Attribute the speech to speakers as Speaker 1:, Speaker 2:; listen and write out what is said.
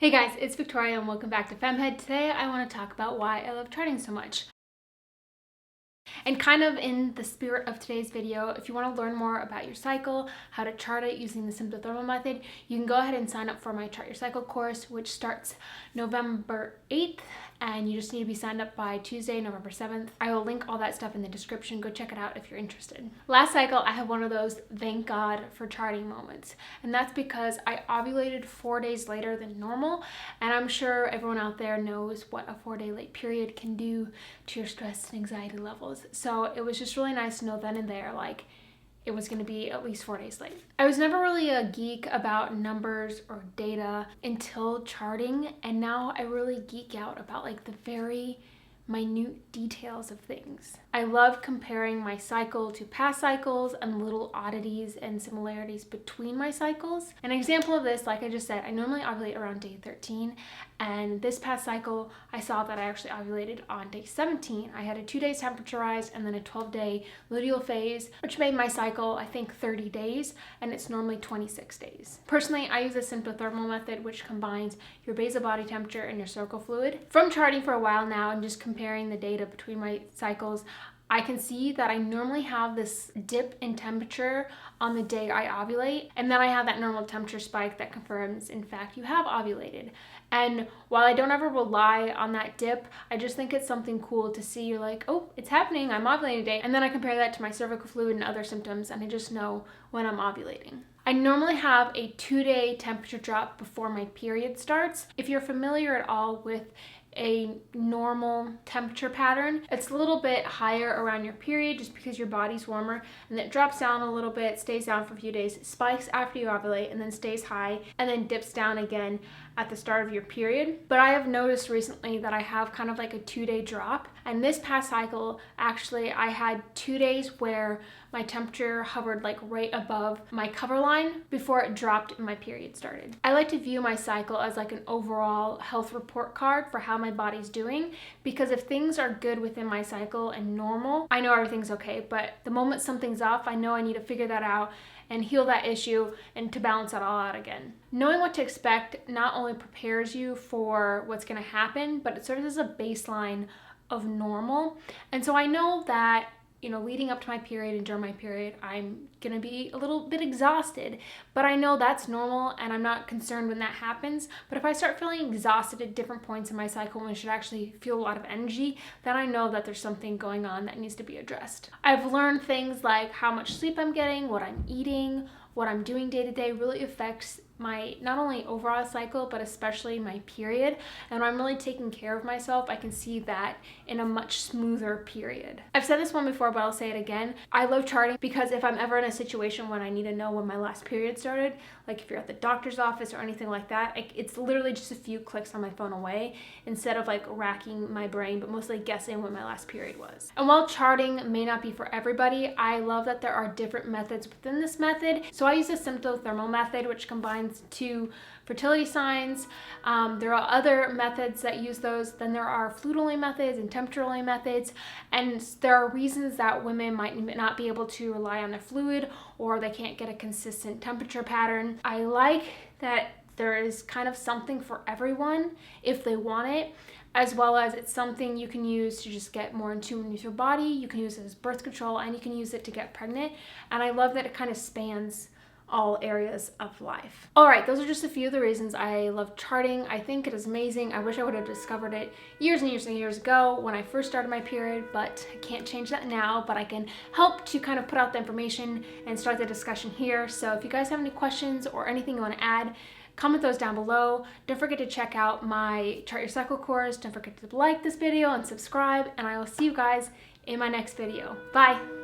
Speaker 1: Hey guys, it's Victoria and welcome back to FemmeHead. Today I want to talk about why I love charting so much. And kind of in the spirit of today's video, if you want to learn more about your cycle, how to chart it using the sympto-thermal method, you can go ahead and sign up for my Chart Your Cycle course, which starts November 8th, and you just need to be signed up by Tuesday, November 7th. I will link all that stuff in the description. Go check it out if you're interested. Last cycle, I had one of those thank God for charting moments, and that's because I ovulated 4 days later than normal, and I'm sure everyone out there knows what a 4-day late period can do to your stress and anxiety levels. So it was just really nice to know then and there, like, it was going to be at least 4 days late. I was never really a geek about numbers or data until charting, and now I really geek out about like the very minute details of things. I love comparing my cycle to past cycles and little oddities and similarities between my cycles. An example of this, like I just said, I normally ovulate around day 13, and this past cycle I saw that I actually ovulated on day 17. I had a 2-day temperature rise and then a 12-day luteal phase, which made my cycle, I think, 30 days, and it's normally 26 days. Personally, I use the sympto-thermal method, which combines your basal body temperature and your cervical fluid. From charting for a while now and just comparing the data between my cycles, I can see that I normally have this dip in temperature on the day I ovulate, and then I have that normal temperature spike that confirms, in fact, you have ovulated. And while I don't ever rely on that dip, I just think it's something cool to see. You're like, oh, it's happening, I'm ovulating today. And then I compare that to my cervical fluid and other symptoms, and I just know when I'm ovulating. I normally have a 2-day temperature drop before my period starts. If you're familiar at all with a normal temperature pattern, it's a little bit higher around your period just because your body's warmer, and it drops down a little bit, stays down for a few days, spikes after you ovulate, and then stays high, and then dips down again at the start of your period. But I have noticed recently that I have kind of like a 2-day drop, and this past cycle, actually, I had 2 days where my temperature hovered like right above my cover line before it dropped and my period started. I like to view my cycle as like an overall health report card for how my body's doing, because if things are good within my cycle and normal, I know everything's okay. But the moment something's off, I know I need to figure that out and heal that issue and to balance that all out again. Knowing what to expect not only prepares you for what's going to happen, but it serves as a baseline of normal. And so I know that, you know, leading up to my period and during my period, I'm gonna be a little bit exhausted, but I know that's normal and I'm not concerned when that happens. But if I start feeling exhausted at different points in my cycle when I should actually feel a lot of energy, then I know that there's something going on that needs to be addressed. I've learned things like how much sleep I'm getting, what I'm eating, what I'm doing day to day really affects my not only overall cycle, but especially my period. And when I'm really taking care of myself, I can see that in a much smoother period. I've said this one before, but I'll say it again. I love charting because if I'm ever in a situation when I need to know when my last period started, like if you're at the doctor's office or anything like that, it's literally just a few clicks on my phone away, instead of like racking my brain, but mostly guessing when my last period was. And while charting may not be for everybody, I love that there are different methods within this method. So I use the sympto-thermal method, which combines 2 fertility signs. There are other methods that use those. Then there are fluid-only methods and temperature-only methods, and there are reasons that women might not be able to rely on their fluid, or they can't get a consistent temperature pattern. I like that there is kind of something for everyone if they want it, as well as it's something you can use to just get more in tune with your body. You can use it as birth control, and you can use it to get pregnant. And I love that it kind of spans all areas of life. All right, those are just a few of the reasons I love charting. I think it is amazing. I wish I would have discovered it years and years and years ago when I first started my period, but I can't change that now, but I can help to kind of put out the information and start the discussion here. So if you guys have any questions or anything you want to add, comment those down below. Don't forget to check out my Chart Your Cycle course. Don't forget to like this video and subscribe, and I will see you guys in my next video. Bye.